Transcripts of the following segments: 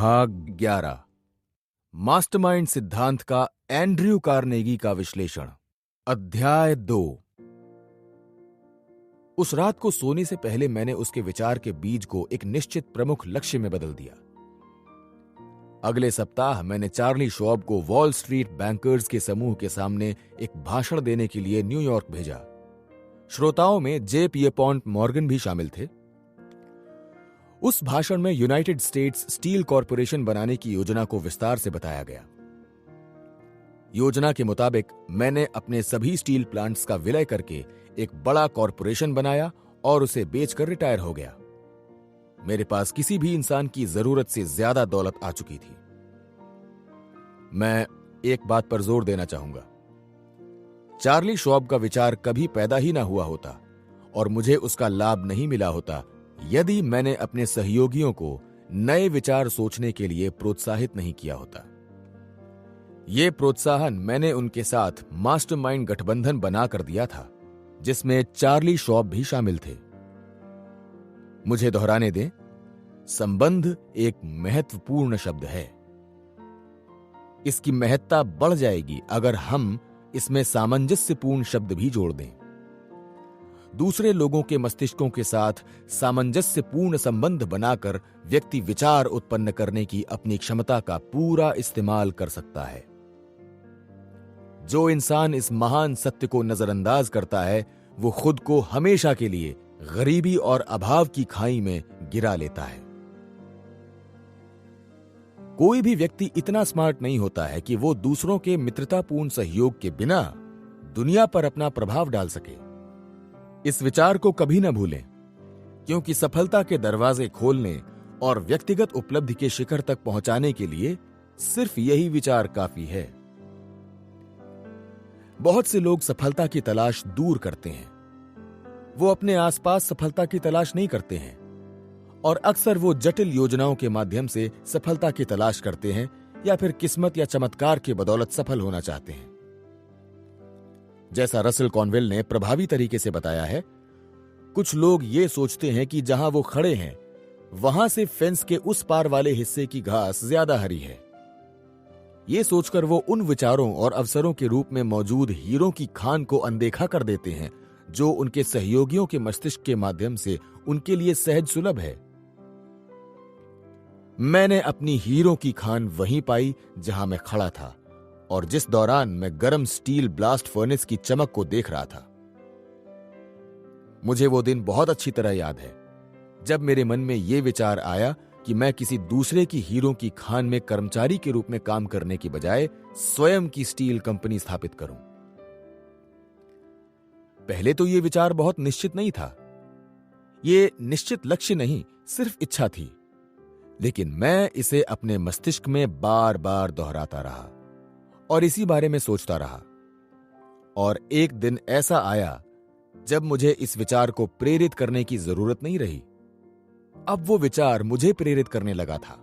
भाग 11 मास्टरमाइंड सिद्धांत का एंड्रयू कार्नेगी का विश्लेषण। अध्याय 2। उस रात को सोने से पहले मैंने उसके विचार के बीज को एक निश्चित प्रमुख लक्ष्य में बदल दिया। अगले सप्ताह मैंने चार्ली श्वाब को वॉल स्ट्रीट बैंकर्स के समूह के सामने एक भाषण देने के लिए न्यूयॉर्क भेजा। श्रोताओं में जे पियरपॉन्ट मॉर्गन भी शामिल थे। उस भाषण में यूनाइटेड स्टेट्स स्टील कॉरपोरेशन बनाने की योजना को विस्तार से बताया गया। योजना के मुताबिक मैंने अपने सभी स्टील प्लांट्स का विलय करके एक बड़ा कॉरपोरेशन बनाया और उसे बेचकर रिटायर हो गया। मेरे पास किसी भी इंसान की जरूरत से ज्यादा दौलत आ चुकी थी। मैं एक बात पर जोर देना चाहूंगा। चार्ली श्वाब का विचार कभी पैदा ही ना हुआ होता और मुझे उसका लाभ नहीं मिला होता यदि मैंने अपने सहयोगियों को नए विचार सोचने के लिए प्रोत्साहित नहीं किया होता। यह प्रोत्साहन मैंने उनके साथ मास्टरमाइंड गठबंधन बनाकर दिया था, जिसमें चार्ली श्वाब भी शामिल थे। मुझे दोहराने दें, संबंध एक महत्वपूर्ण शब्द है। इसकी महत्ता बढ़ जाएगी अगर हम इसमें सामंजस्यपूर्ण शब्द भी जोड़ दें। दूसरे लोगों के मस्तिष्कों के साथ सामंजस्यपूर्ण संबंध बनाकर व्यक्ति विचार उत्पन्न करने की अपनी क्षमता का पूरा इस्तेमाल कर सकता है। जो इंसान इस महान सत्य को नजरअंदाज करता है, वो खुद को हमेशा के लिए गरीबी और अभाव की खाई में गिरा लेता है। कोई भी व्यक्ति इतना स्मार्ट नहीं होता है कि वो दूसरों के मित्रतापूर्ण सहयोग के बिना दुनिया पर अपना प्रभाव डाल सके। इस विचार को कभी न भूलें, क्योंकि सफलता के दरवाजे खोलने और व्यक्तिगत उपलब्धि के शिखर तक पहुंचाने के लिए सिर्फ यही विचार काफी है। बहुत से लोग सफलता की तलाश दूर करते हैं। वो अपने आसपास सफलता की तलाश नहीं करते हैं और अक्सर वो जटिल योजनाओं के माध्यम से सफलता की तलाश करते हैं या फिर किस्मत या चमत्कार की बदौलत सफल होना चाहते हैं। जैसा रसल कॉनवेल ने प्रभावी तरीके से बताया है, कुछ लोग ये सोचते हैं कि जहां वो खड़े हैं वहां से फेंस के उस पार वाले हिस्से की घास ज्यादा हरी है। ये सोचकर वो उन विचारों और अवसरों के रूप में मौजूद हीरों की खान को अनदेखा कर देते हैं जो उनके सहयोगियों के मस्तिष्क के माध्यम से उनके लिए सहज सुलभ है। मैंने अपनी हीरों की खान वहीं पाई जहां मैं खड़ा था और जिस दौरान मैं गर्म स्टील ब्लास्ट फर्नेस की चमक को देख रहा था। मुझे वो दिन बहुत अच्छी तरह याद है जब मेरे मन में यह विचार आया कि मैं किसी दूसरे की हीरों की खान में कर्मचारी के रूप में काम करने की बजाय स्वयं की स्टील कंपनी स्थापित करूं। पहले तो यह विचार बहुत निश्चित नहीं था। यह निश्चित लक्ष्य नहीं, सिर्फ इच्छा थी। लेकिन मैं इसे अपने मस्तिष्क में बार बार दोहराता रहा और इसी बारे में सोचता रहा। और एक दिन ऐसा आया जब मुझे इस विचार को प्रेरित करने की जरूरत नहीं रही। अब वो विचार मुझे प्रेरित करने लगा था।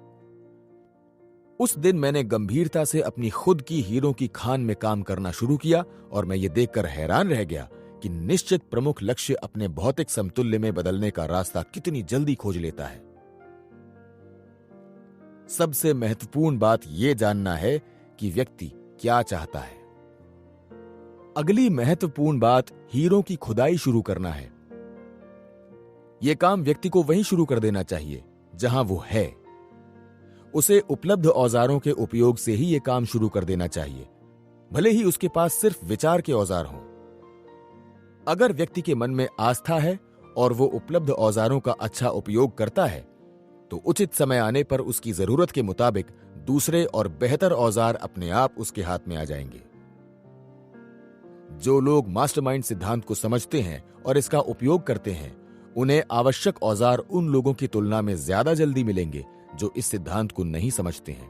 उस दिन मैंने गंभीरता से अपनी खुद की हीरों की खान में काम करना शुरू किया और मैं ये देखकर हैरान रह गया कि निश्चित प्रमुख लक्ष्य अपने भौतिक समतुल्य में बदलने का रास्ता कितनी जल्दी खोज लेता है। सबसे महत्वपूर्ण बात यह जानना है कि व्यक्ति क्या चाहता है। अगली महत्वपूर्ण बात हीरों की खुदाई शुरू करना है। यह काम व्यक्ति को वहीं शुरू कर देना चाहिए जहां वो है। उसे उपलब्ध औजारों के उपयोग से ही यह काम शुरू कर देना चाहिए, भले ही उसके पास सिर्फ विचार के औजार हों। अगर व्यक्ति के मन में आस्था है और वो उपलब्ध औजारों का अच्छा उपयोग करता है, तो उचित समय आने पर उसकी जरूरत के मुताबिक दूसरे और बेहतर औजार अपने आप उसके हाथ में आ जाएंगे। जो लोग मास्टरमाइंड सिद्धांत को समझते हैं और इसका उपयोग करते हैं, उन्हें आवश्यक औजार उन लोगों की तुलना में ज्यादा जल्दी मिलेंगे जो इस सिद्धांत को नहीं समझते हैं।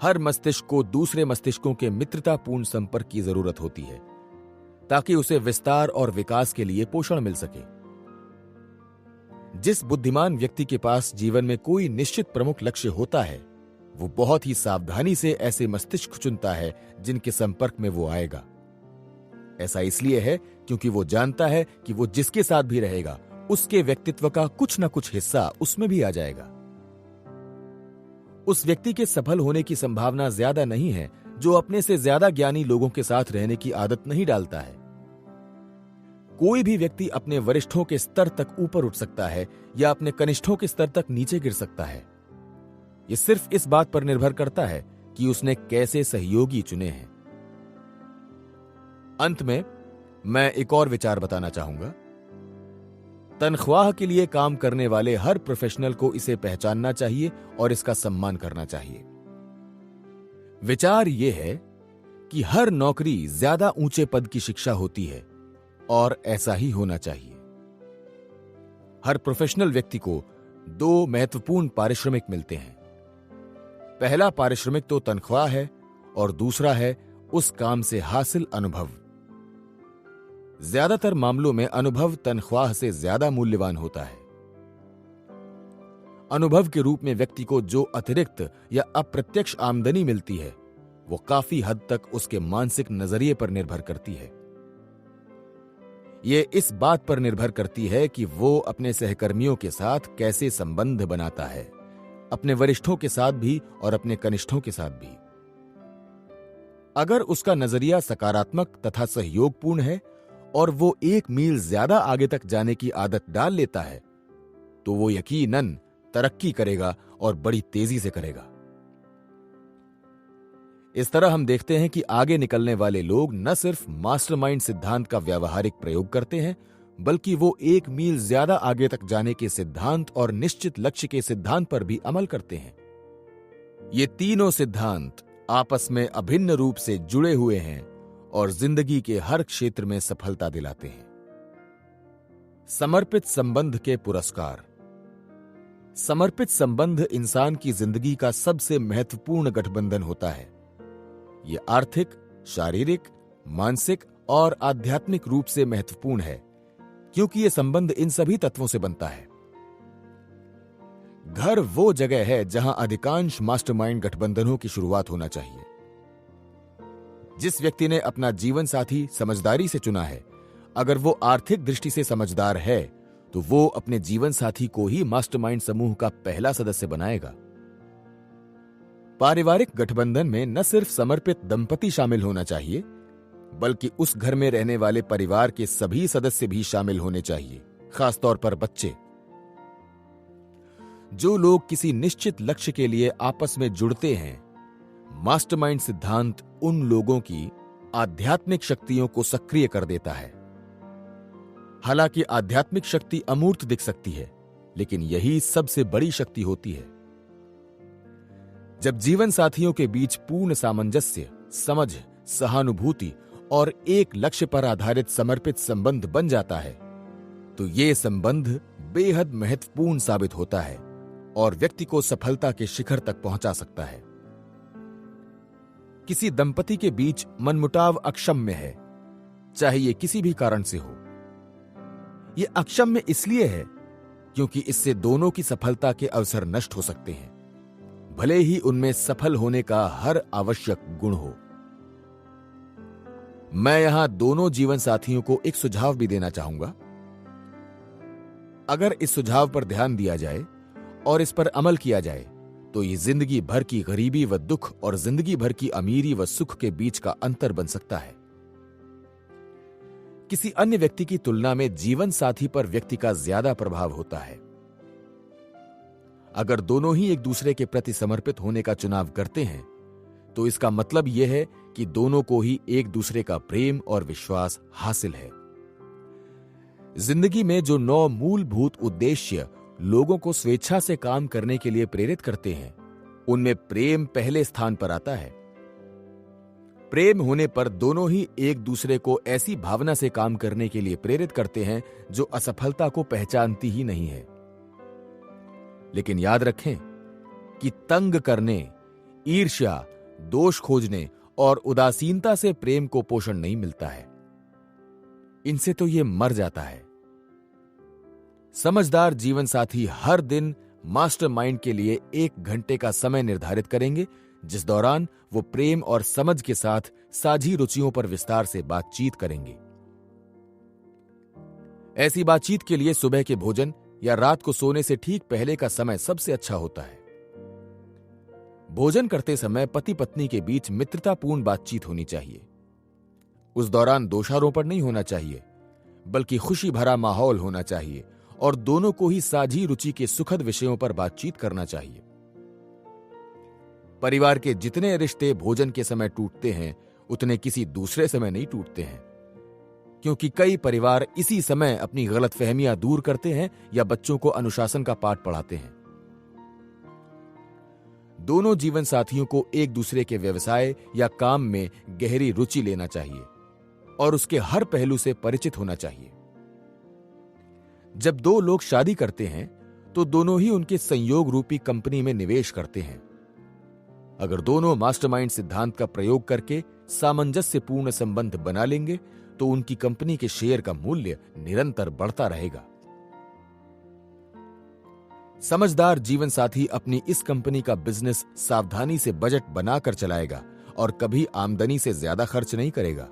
हर मस्तिष्क को दूसरे मस्तिष्कों के मित्रतापूर्ण संपर्क की जरूरत होती है ताकि उसे विस्तार और विकास के लिए पोषण मिल सके। जिस बुद्धिमान व्यक्ति के पास जीवन में कोई निश्चित प्रमुख लक्ष्य होता है, वो बहुत ही सावधानी से ऐसे मस्तिष्क चुनता है जिनके संपर्क में वो आएगा। ऐसा इसलिए है क्योंकि वो जानता है कि वो जिसके साथ भी रहेगा उसके व्यक्तित्व का कुछ न कुछ हिस्सा उसमें भी आ जाएगा। उस व्यक्ति के सफल होने की संभावना ज्यादा नहीं है जो अपने से ज्यादा ज्ञानी लोगों के साथ रहने की आदत नहीं डालता है। कोई भी व्यक्ति अपने वरिष्ठों के स्तर तक ऊपर उठ सकता है या अपने कनिष्ठों के स्तर तक नीचे गिर सकता है। यह सिर्फ इस बात पर निर्भर करता है कि उसने कैसे सहयोगी चुने हैं। अंत में मैं एक और विचार बताना चाहूंगा। तनख्वाह के लिए काम करने वाले हर प्रोफेशनल को इसे पहचानना चाहिए और इसका सम्मान करना चाहिए। विचार यह है कि हर नौकरी ज्यादा ऊंचे पद की शिक्षा होती है और ऐसा ही होना चाहिए। हर प्रोफेशनल व्यक्ति को दो महत्वपूर्ण पारिश्रमिक मिलते हैं। पहला पारिश्रमिक तो तनख्वाह है और दूसरा है उस काम से हासिल अनुभव। ज्यादातर मामलों में अनुभव तनख्वाह से ज्यादा मूल्यवान होता है। अनुभव के रूप में व्यक्ति को जो अतिरिक्त या अप्रत्यक्ष आमदनी मिलती है वो काफी हद तक उसके मानसिक नजरिए पर निर्भर करती है। ये इस बात पर निर्भर करती है कि वो अपने सहकर्मियों के साथ कैसे संबंध बनाता है, अपने वरिष्ठों के साथ भी और अपने कनिष्ठों के साथ भी। अगर उसका नजरिया सकारात्मक तथा सहयोगपूर्ण है और वो 1 मील ज्यादा आगे तक जाने की आदत डाल लेता है तो वो यकीनन तरक्की करेगा और बड़ी तेजी से करेगा। इस तरह हम देखते हैं कि आगे निकलने वाले लोग न सिर्फ मास्टरमाइंड सिद्धांत का व्यावहारिक प्रयोग करते हैं बल्कि वो 1 मील ज्यादा आगे तक जाने के सिद्धांत और निश्चित लक्ष्य के सिद्धांत पर भी अमल करते हैं। ये तीनों सिद्धांत आपस में अभिन्न रूप से जुड़े हुए हैं और जिंदगी के हर क्षेत्र में सफलता दिलाते हैं। समर्पित संबंध के पुरस्कार। समर्पित संबंध इंसान की जिंदगी का सबसे महत्वपूर्ण गठबंधन होता है। यह आर्थिक, शारीरिक, मानसिक और आध्यात्मिक रूप से महत्वपूर्ण है क्योंकि यह संबंध इन सभी तत्वों से बनता है। घर वो जगह है जहां अधिकांश मास्टरमाइंड गठबंधनों की शुरुआत होना चाहिए। जिस व्यक्ति ने अपना जीवन साथी समझदारी से चुना है, अगर वो आर्थिक दृष्टि से समझदार है तो वो अपने जीवन साथी को ही मास्टरमाइंड समूह का पहला सदस्य बनाएगा। पारिवारिक गठबंधन में न सिर्फ समर्पित दंपति शामिल होना चाहिए बल्कि उस घर में रहने वाले परिवार के सभी सदस्य भी शामिल होने चाहिए, खासतौर पर बच्चे। जो लोग किसी निश्चित लक्ष्य के लिए आपस में जुड़ते हैं, मास्टरमाइंड सिद्धांत उन लोगों की आध्यात्मिक शक्तियों को सक्रिय कर देता है। हालांकि आध्यात्मिक शक्ति अमूर्त दिख सकती है, लेकिन यही सबसे बड़ी शक्ति होती है। जब जीवन साथियों के बीच पूर्ण सामंजस्य, समझ, सहानुभूति और एक लक्ष्य पर आधारित समर्पित संबंध बन जाता है तो यह संबंध बेहद महत्वपूर्ण साबित होता है और व्यक्ति को सफलता के शिखर तक पहुंचा सकता है। किसी दंपति के बीच मनमुटाव अक्षम्य है, चाहे यह किसी भी कारण से हो। यह अक्षम्य इसलिए है क्योंकि इससे दोनों की सफलता के अवसर नष्ट हो सकते हैं, भले ही उनमें सफल होने का हर आवश्यक गुण हो। मैं यहां दोनों जीवन साथियों को एक सुझाव भी देना चाहूंगा। अगर इस सुझाव पर ध्यान दिया जाए और इस पर अमल किया जाए तो ये जिंदगी भर की गरीबी व दुख और जिंदगी भर की अमीरी व सुख के बीच का अंतर बन सकता है। किसी अन्य व्यक्ति की तुलना में जीवन साथी पर व्यक्ति का ज्यादा प्रभाव होता है। अगर दोनों ही एक दूसरे के प्रति समर्पित होने का चुनाव करते हैं तो इसका मतलब यह है कि दोनों को ही एक दूसरे का प्रेम और विश्वास हासिल है। जिंदगी में जो 9 मूलभूत उद्देश्य लोगों को स्वेच्छा से काम करने के लिए प्रेरित करते हैं, उनमें प्रेम पहले स्थान पर आता है। प्रेम होने पर दोनों ही एक दूसरे को ऐसी भावना से काम करने के लिए प्रेरित करते हैं जो असफलता को पहचानती ही नहीं है। लेकिन याद रखें कि तंग करने, ईर्ष्या, दोष खोजने और उदासीनता से प्रेम को पोषण नहीं मिलता है। इनसे तो यह मर जाता है। समझदार जीवन साथी हर दिन मास्टरमाइंड के लिए 1 घंटे का समय निर्धारित करेंगे, जिस दौरान वो प्रेम और समझ के साथ साझी रुचियों पर विस्तार से बातचीत करेंगे। ऐसी बातचीत के लिए सुबह के भोजन या रात को सोने से ठीक पहले का समय सबसे अच्छा होता है। भोजन करते समय पति पत्नी के बीच मित्रतापूर्ण बातचीत होनी चाहिए। उस दौरान दोषारोपण नहीं होना चाहिए, बल्कि खुशी भरा माहौल होना चाहिए और दोनों को ही साझी रुचि के सुखद विषयों पर बातचीत करना चाहिए। परिवार के जितने रिश्ते भोजन के समय टूटते हैं, उतने किसी दूसरे समय नहीं टूटते हैं, क्योंकि कई परिवार इसी समय अपनी गलतफहमियां दूर करते हैं या बच्चों को अनुशासन का पाठ पढ़ाते हैं। दोनों जीवन साथियों को एक दूसरे के व्यवसाय या काम में गहरी रुचि लेना चाहिए और उसके हर पहलू से परिचित होना चाहिए। जब दो लोग शादी करते हैं तो दोनों ही उनके संयोग रूपी कंपनी में निवेश करते हैं। अगर दोनों मास्टरमाइंड सिद्धांत का प्रयोग करके सामंजस्यपूर्ण संबंध बना लेंगे तो उनकी कंपनी के शेयर का मूल्य निरंतर बढ़ता रहेगा। समझदार जीवन साथी अपनी इस कंपनी का बिजनेस सावधानी से बजट बनाकर चलाएगा और कभी आमदनी से ज्यादा खर्च नहीं करेगा।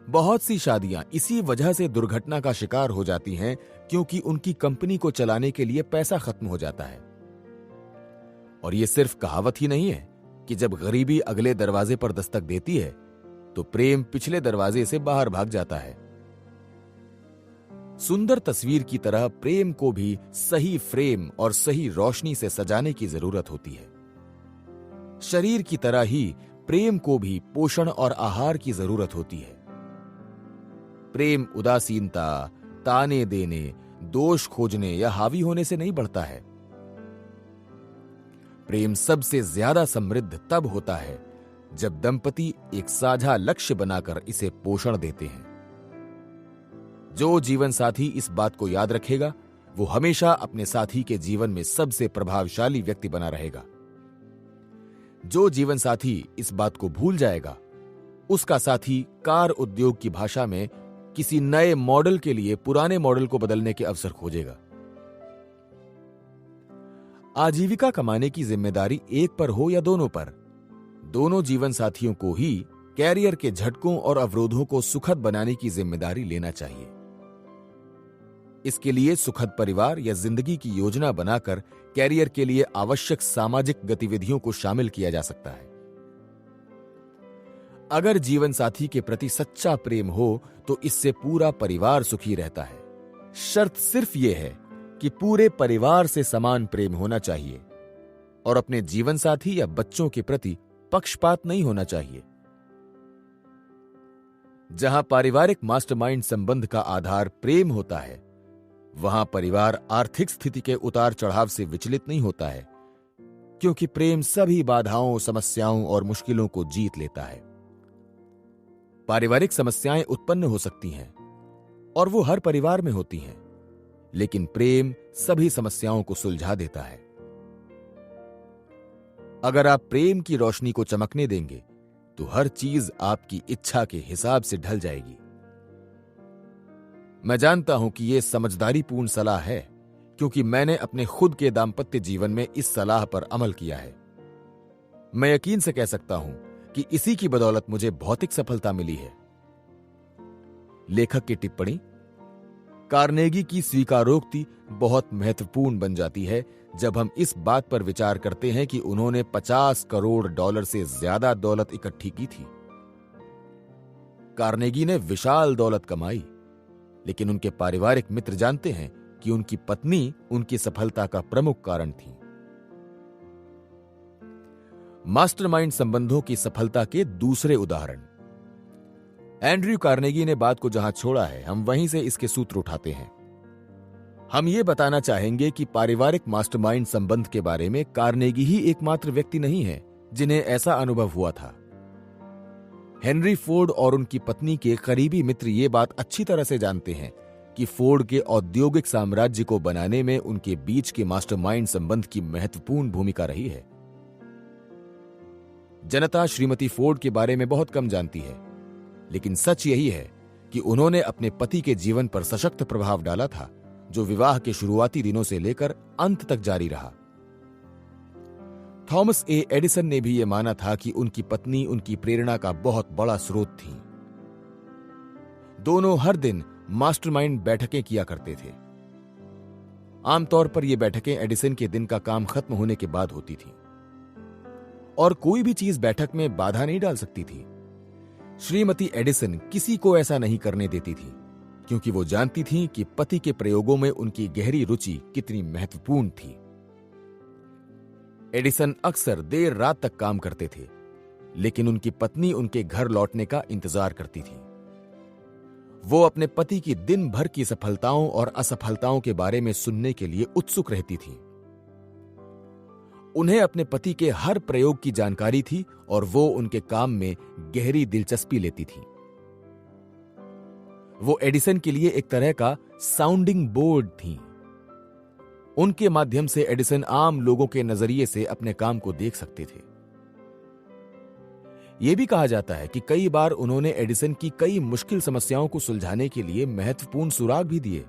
बहुत सी शादियां इसी वजह से दुर्घटना का शिकार हो जाती हैं, क्योंकि उनकी कंपनी को चलाने के लिए पैसा खत्म हो जाता है। और यह सिर्फ कहावत ही नहीं है कि जब गरीबी अगले दरवाजे पर दस्तक देती है तो प्रेम पिछले दरवाजे से बाहर भाग जाता है। सुंदर तस्वीर की तरह प्रेम को भी सही फ्रेम और सही रोशनी से सजाने की जरूरत होती है। शरीर की तरह ही प्रेम को भी पोषण और आहार की जरूरत होती है। प्रेम उदासीनता, ताने देने, दोष खोजने या हावी होने से नहीं बढ़ता है। प्रेम सबसे ज्यादा समृद्ध तब होता है जब दंपति एक साझा लक्ष्य बनाकर इसे पोषण देते हैं। जो जीवन साथी इस बात को याद रखेगा, वो हमेशा अपने साथी के जीवन में सबसे प्रभावशाली व्यक्ति बना रहेगा। जो जीवन साथी इस बात को भूल जाएगा, उसका साथी कार उद्योग की भाषा में किसी नए मॉडल के लिए पुराने मॉडल को बदलने के अवसर खोजेगा। आजीविका कमाने की जिम्मेदारी एक पर हो या दोनों पर, दोनों जीवन साथियों को ही कैरियर के झटकों और अवरोधों को सुखद बनाने की जिम्मेदारी लेना चाहिए। इसके लिए सुखद परिवार या जिंदगी की योजना बनाकर कैरियर के लिए आवश्यक सामाजिक गतिविधियों को शामिल किया जा सकता है। अगर जीवन साथी के प्रति सच्चा प्रेम हो तो इससे पूरा परिवार सुखी रहता है। शर्त सिर्फ यह है कि पूरे परिवार से समान प्रेम होना चाहिए और अपने जीवन साथी या बच्चों के प्रति पक्षपात नहीं होना चाहिए। जहां पारिवारिक मास्टरमाइंड संबंध का आधार प्रेम होता है, वहां परिवार आर्थिक स्थिति के उतार चढ़ाव से विचलित नहीं होता है, क्योंकि प्रेम सभी बाधाओं, समस्याओं और मुश्किलों को जीत लेता है। पारिवारिक समस्याएं उत्पन्न हो सकती हैं और वो हर परिवार में होती हैं, लेकिन प्रेम सभी समस्याओं को सुलझा देता है। अगर आप प्रेम की रोशनी को चमकने देंगे तो हर चीज आपकी इच्छा के हिसाब से ढल जाएगी। मैं जानता हूं कि यह समझदारीपूर्ण सलाह है, क्योंकि मैंने अपने खुद के दाम्पत्य जीवन में इस सलाह पर अमल किया है। मैं यकीन से कह सकता हूं कि इसी की बदौलत मुझे भौतिक सफलता मिली है। लेखक की टिप्पणी: कार्नेगी की स्वीकारोक्ति बहुत महत्वपूर्ण बन जाती है जब हम इस बात पर विचार करते हैं कि उन्होंने $50 करोड़ से ज्यादा दौलत इकट्ठी की थी। कार्नेगी ने विशाल दौलत कमाई, लेकिन उनके पारिवारिक मित्र जानते हैं कि उनकी पत्नी उनकी सफलता का प्रमुख कारण थी। मास्टरमाइंड संबंधों की सफलता के दूसरे उदाहरण: एंड्रयू कार्नेगी ने बात को जहां छोड़ा है, हम वहीं से इसके सूत्र उठाते हैं। हम ये बताना चाहेंगे कि पारिवारिक मास्टरमाइंड संबंध के बारे में कार्नेगी ही एकमात्र व्यक्ति नहीं है जिन्हें ऐसा अनुभव हुआ था। हेनरी फोर्ड और उनकी पत्नी के करीबी मित्र ये बात अच्छी तरह से जानते हैं कि फोर्ड के औद्योगिक साम्राज्य को बनाने में उनके बीच के मास्टरमाइंड संबंध की महत्वपूर्ण भूमिका रही है। जनता श्रीमती फोर्ड के बारे में बहुत कम जानती है, लेकिन सच यही है कि उन्होंने अपने पति के जीवन पर सशक्त प्रभाव डाला था, जो विवाह के शुरुआती दिनों से लेकर अंत तक जारी रहा। थॉमस ए एडिसन ने भी यह माना था कि उनकी पत्नी उनकी प्रेरणा का बहुत बड़ा स्रोत थी। दोनों हर दिन मास्टरमाइंड बैठकें किया करते थे। आमतौर पर यह बैठकें एडिसन के दिन का काम खत्म होने के बाद होती थीं, और कोई भी चीज बैठक में बाधा नहीं डाल सकती थी। श्रीमती एडिसन किसी को ऐसा नहीं करने देती थी, क्योंकि वो जानती थीं कि पति के प्रयोगों में उनकी गहरी रुचि कितनी महत्वपूर्ण थी। एडिसन अक्सर देर रात तक काम करते थे, लेकिन उनकी पत्नी उनके घर लौटने का इंतजार करती थी। वो अपने पति की दिन भर की सफलताओं और असफलताओं के बारे में सुनने के लिए उत्सुक रहती थी। उन्हें अपने पति के हर प्रयोग की जानकारी थी और वो उनके काम में गहरी दिलचस्पी लेती थी। वो एडिसन के लिए एक तरह का साउंडिंग बोर्ड थी। उनके माध्यम से एडिसन आम लोगों के नजरिए से अपने काम को देख सकते थे। यह भी कहा जाता है कि कई बार उन्होंने एडिसन की कई मुश्किल समस्याओं को सुलझाने के लिए महत्वपूर्ण सुराग भी दिए।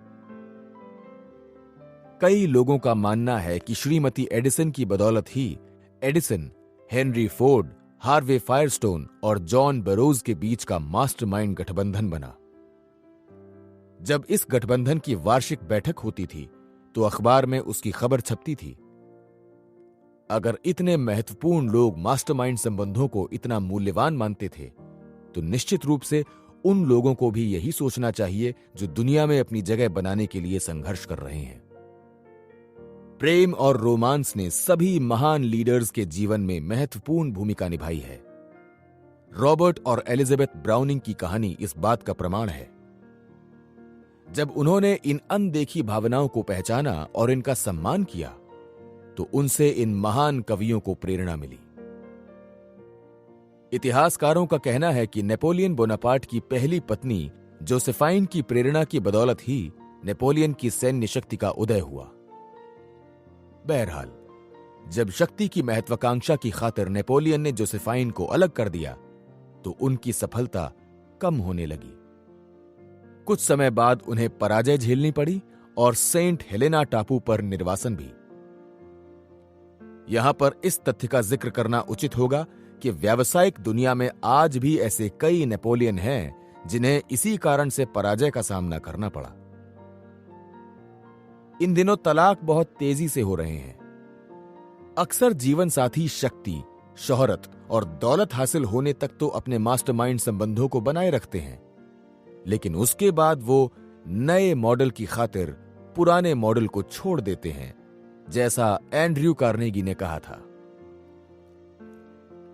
कई लोगों का मानना है कि श्रीमती एडिसन की बदौलत ही Edison, Henry Ford, Harvey Firestone और जॉन बरोज के बीच का मास्टरमाइंड गठबंधन बना। जब इस गठबंधन की वार्षिक बैठक होती थी तो अखबार में उसकी खबर छपती थी। अगर इतने महत्वपूर्ण लोग मास्टरमाइंड संबंधों को इतना मूल्यवान मानते थे, तो निश्चित रूप से उन लोगों को भी यही सोचना चाहिए जो दुनिया में अपनी जगह बनाने के लिए संघर्ष कर रहे हैं। प्रेम और रोमांस ने सभी महान लीडर्स के जीवन में महत्वपूर्ण भूमिका निभाई है। रॉबर्ट और एलिजाबेथ ब्राउनिंग की कहानी इस बात का प्रमाण है। जब उन्होंने इन अनदेखी भावनाओं को पहचाना और इनका सम्मान किया, तो उनसे इन महान कवियों को प्रेरणा मिली। इतिहासकारों का कहना है कि नेपोलियन बोनापार्ट की पहली पत्नी जोसेफाइन की प्रेरणा की बदौलत ही नेपोलियन की सैन्य शक्ति का उदय हुआ। बहरहाल, जब शक्ति की महत्वाकांक्षा की खातिर नेपोलियन ने जोसेफाइन को अलग कर दिया, तो उनकी सफलता कम होने लगी। कुछ समय बाद उन्हें पराजय झेलनी पड़ी और सेंट हेलेना टापू पर निर्वासन भी। यहां पर इस तथ्य का जिक्र करना उचित होगा कि व्यावसायिक दुनिया में आज भी ऐसे कई नेपोलियन हैं जिन्हें इसी कारण से पराजय का सामना करना पड़ा। इन दिनों तलाक बहुत तेजी से हो रहे हैं। अक्सर जीवन साथी शक्ति, शोहरत और दौलत हासिल होने तक तो अपने मास्टरमाइंड संबंधों को बनाए रखते हैं, लेकिन उसके बाद वो नए मॉडल की खातिर पुराने मॉडल को छोड़ देते हैं, जैसा एंड्रयू कार्नेगी ने कहा था।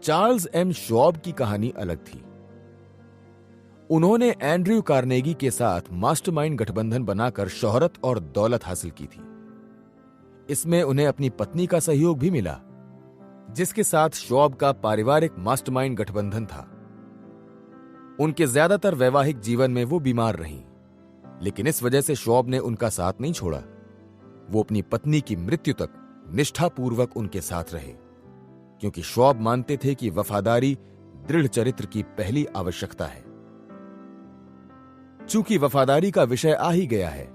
चार्ल्स एम श्वाब की कहानी अलग थी। उन्होंने एंड्रयू कार्नेगी के साथ मास्टरमाइंड गठबंधन बनाकर शोहरत और दौलत हासिल की थी। इसमें उन्हें अपनी पत्नी का सहयोग भी मिला, जिसके साथ श्वाब का पारिवारिक मास्टरमाइंड गठबंधन था। उनके ज्यादातर वैवाहिक जीवन में वो बीमार रहीं, लेकिन इस वजह से श्वाब ने उनका साथ नहीं छोड़ा। वो अपनी पत्नी की मृत्यु तक निष्ठापूर्वक उनके साथ रहे, क्योंकि श्वाब मानते थे कि वफादारी दृढ़ चरित्र की पहली आवश्यकता है। चूंकि वफादारी का विषय आ ही गया है,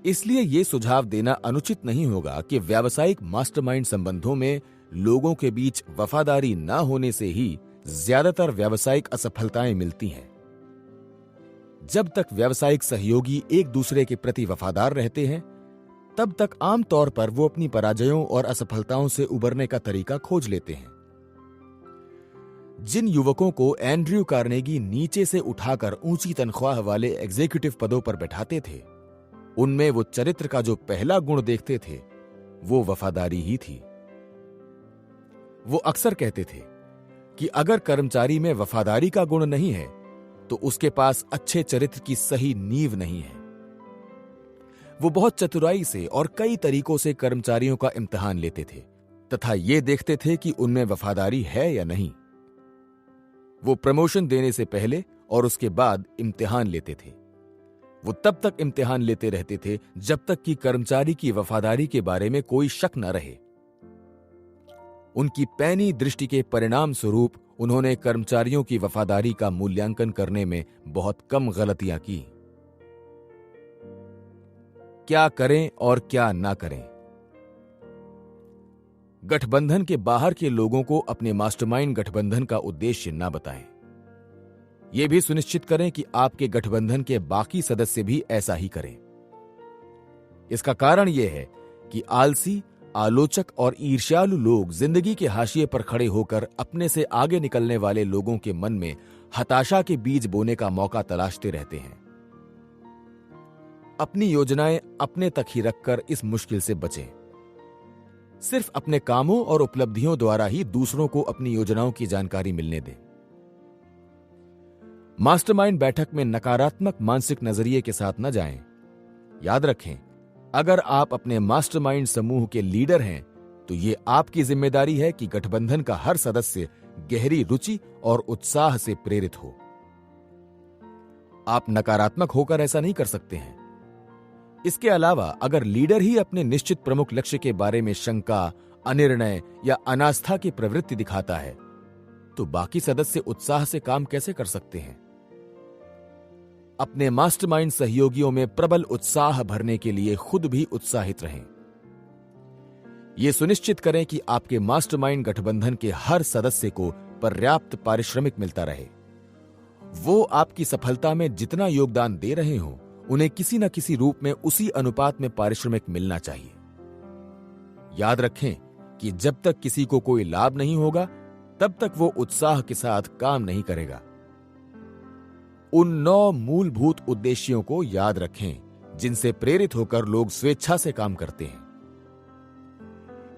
इसलिए यह सुझाव देना अनुचित नहीं होगा कि व्यावसायिक मास्टरमाइंड संबंधों में लोगों के बीच वफादारी न होने से ही ज्यादातर व्यावसायिक असफलताएं मिलती हैं। जब तक व्यावसायिक सहयोगी एक दूसरे के प्रति वफादार रहते हैं, तब तक आमतौर पर वो अपनी पराजयों और असफलताओं से उबरने का तरीका खोज लेते हैं। जिन युवकों को एंड्रयू कार्नेगी नीचे से उठाकर ऊंची तनख्वाह वाले एग्जीक्यूटिव पदों पर बैठाते थे, उनमें वो चरित्र का जो पहला गुण देखते थे, वो वफादारी ही थी। वो अक्सर कहते थे कि अगर कर्मचारी में वफादारी का गुण नहीं है, तो उसके पास अच्छे चरित्र की सही नींव नहीं है। वो बहुत चतुराई से और कई तरीकों से कर्मचारियों का इम्तिहान लेते थे तथा ये देखते थे कि उनमें वफादारी है या नहीं। वो प्रमोशन देने से पहले और उसके बाद इम्तिहान लेते थे। वो तब तक इम्तिहान लेते रहते थे जब तक कि कर्मचारी की वफादारी के बारे में कोई शक न रहे। उनकी पैनी दृष्टि के परिणाम स्वरूप उन्होंने कर्मचारियों की वफादारी का मूल्यांकन करने में बहुत कम गलतियां की। क्या करें और क्या ना करें। गठबंधन के बाहर के लोगों को अपने मास्टरमाइंड गठबंधन का उद्देश्य ना बताएं। यह भी सुनिश्चित करें कि आपके गठबंधन के बाकी सदस्य भी ऐसा ही करें। इसका कारण यह है कि आलसी, आलोचक और ईर्ष्यालु लोग जिंदगी के हाशिए पर खड़े होकर अपने से आगे निकलने वाले लोगों के मन में हताशा के बीज बोने का मौका तलाशते रहते हैं। अपनी योजनाएं अपने तक ही रखकर इस मुश्किल से बचें। सिर्फ अपने कामों और उपलब्धियों द्वारा ही दूसरों को अपनी योजनाओं की जानकारी मिलने दें। मास्टरमाइंड बैठक में नकारात्मक मानसिक नजरिए के साथ न जाएं। याद रखें, अगर आप अपने मास्टरमाइंड समूह के लीडर हैं तो ये आपकी जिम्मेदारी है कि गठबंधन का हर सदस्य गहरी रुचि और उत्साह से प्रेरित हो। आप नकारात्मक होकर ऐसा नहीं कर सकते हैं। इसके अलावा अगर लीडर ही अपने निश्चित प्रमुख लक्ष्य के बारे में शंका, अनिर्णय या अनास्था की प्रवृत्ति दिखाता है तो बाकी सदस्य उत्साह से काम कैसे कर सकते हैं? अपने मास्टरमाइंड सहयोगियों में प्रबल उत्साह भरने के लिए खुद भी उत्साहित रहें। यह सुनिश्चित करें कि आपके मास्टरमाइंड गठबंधन के हर सदस्य को पर्याप्त पारिश्रमिक मिलता रहे। वो आपकी सफलता में जितना योगदान दे रहे हों, उन्हें किसी न किसी रूप में उसी अनुपात में पारिश्रमिक मिलना चाहिए। याद रखें कि जब तक किसी को कोई लाभ नहीं होगा, तब तक वो उत्साह के साथ काम नहीं करेगा। उन 9 मूलभूत उद्देश्यों को याद रखें जिनसे प्रेरित होकर लोग स्वेच्छा से काम करते हैं।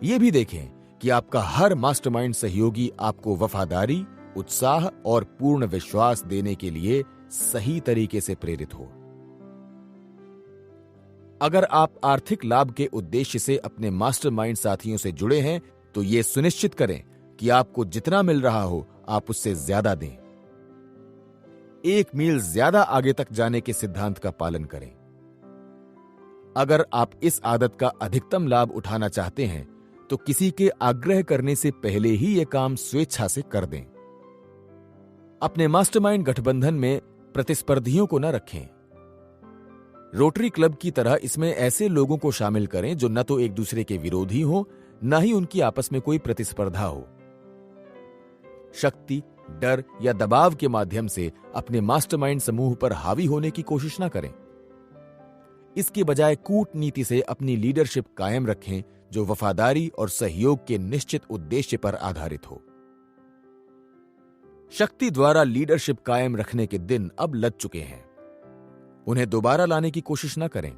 यह भी देखें कि आपका हर मास्टरमाइंड सहयोगी आपको वफादारी, उत्साह और पूर्ण विश्वास देने के लिए सही तरीके से प्रेरित हो। अगर आप आर्थिक लाभ के उद्देश्य से अपने मास्टरमाइंड साथियों से जुड़े हैं तो यह सुनिश्चित करें कि आपको जितना मिल रहा हो आप उससे ज्यादा दें। 1 मील ज्यादा आगे तक जाने के सिद्धांत का पालन करें। अगर आप इस आदत का अधिकतम लाभ उठाना चाहते हैं तो किसी के आग्रह करने से पहले ही यह काम स्वेच्छा से कर दें। अपने मास्टरमाइंड गठबंधन में प्रतिस्पर्धियों को न रखें। रोटरी क्लब की तरह इसमें ऐसे लोगों को शामिल करें जो न तो एक दूसरे के विरोधी हो, न ही उनकी आपस में कोई प्रतिस्पर्धा हो। शक्ति, डर या दबाव के माध्यम से अपने मास्टरमाइंड समूह पर हावी होने की कोशिश न करें। इसके बजाय कूटनीति से अपनी लीडरशिप कायम रखें जो वफादारी और सहयोग के निश्चित उद्देश्य पर आधारित हो। शक्ति द्वारा लीडरशिप कायम रखने के दिन अब लद चुके हैं। उन्हें दोबारा लाने की कोशिश न करें,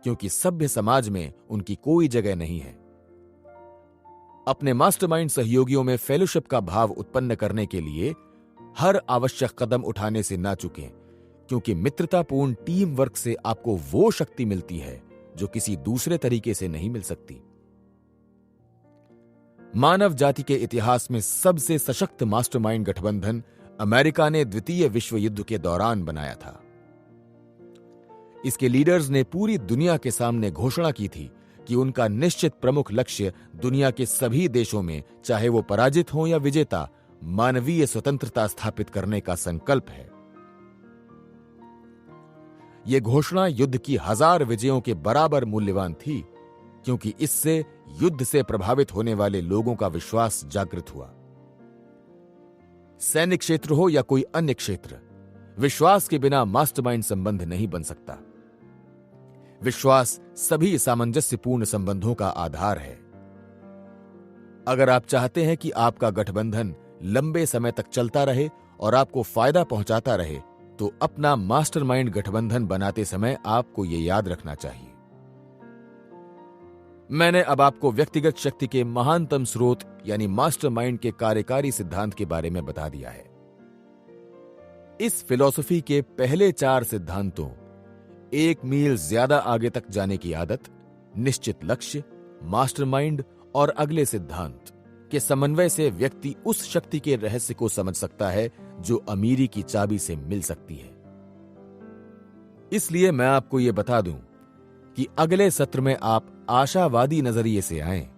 क्योंकि सभ्य समाज में उनकी कोई जगह नहीं है। अपने मास्टरमाइंड सहयोगियों में फेलोशिप का भाव उत्पन्न करने के लिए हर आवश्यक कदम उठाने से ना चूकें, क्योंकि मित्रतापूर्ण टीम वर्क से आपको वो शक्ति मिलती है जो किसी दूसरे तरीके से नहीं मिल सकती। मानव जाति के इतिहास में सबसे सशक्त मास्टरमाइंड गठबंधन अमेरिका ने द्वितीय विश्व युद्ध के दौरान बनाया था। इसके लीडर्स ने पूरी दुनिया के सामने घोषणा की थी कि उनका निश्चित प्रमुख लक्ष्य दुनिया के सभी देशों में, चाहे वो पराजित हो या विजेता, मानवीय स्वतंत्रता स्थापित करने का संकल्प है। यह घोषणा युद्ध की 1000 विजयों के बराबर मूल्यवान थी, क्योंकि इससे युद्ध से प्रभावित होने वाले लोगों का विश्वास जागृत हुआ। सैनिक क्षेत्र हो या कोई अन्य क्षेत्र, विश्वास के बिना मास्टरमाइंड संबंध नहीं बन सकता। विश्वास सभी सामंजस्यपूर्ण संबंधों का आधार है। अगर आप चाहते हैं कि आपका गठबंधन लंबे समय तक चलता रहे और आपको फायदा पहुंचाता रहे, तो अपना मास्टरमाइंड गठबंधन बनाते समय आपको यह याद रखना चाहिए। मैंने अब आपको व्यक्तिगत शक्ति के महानतम स्रोत यानी मास्टरमाइंड के कार्यकारी सिद्धांत के बारे में बता दिया है। इस फिलॉसफी के पहले 4 सिद्धांतों 1 मील ज्यादा आगे तक जाने की आदत, निश्चित लक्ष्य, मास्टरमाइंड और अगले सिद्धांत के समन्वय से व्यक्ति उस शक्ति के रहस्य को समझ सकता है जो अमीरी की चाबी से मिल सकती है। इसलिए मैं आपको यह बता दूं कि अगले सत्र में आप आशावादी नजरिए से आएं,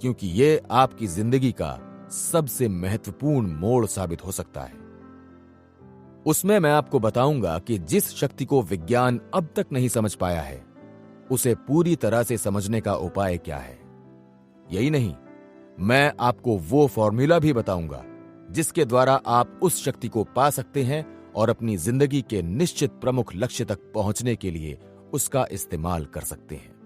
क्योंकि यह आपकी जिंदगी का सबसे महत्वपूर्ण मोड़ साबित हो सकता है। उसमें मैं आपको बताऊंगा कि जिस शक्ति को विज्ञान अब तक नहीं समझ पाया है, उसे पूरी तरह से समझने का उपाय क्या है। यही नहीं, मैं आपको वो फॉर्मूला भी बताऊंगा जिसके द्वारा आप उस शक्ति को पा सकते हैं और अपनी जिंदगी के निश्चित प्रमुख लक्ष्य तक पहुंचने के लिए उसका इस्तेमाल कर सकते हैं।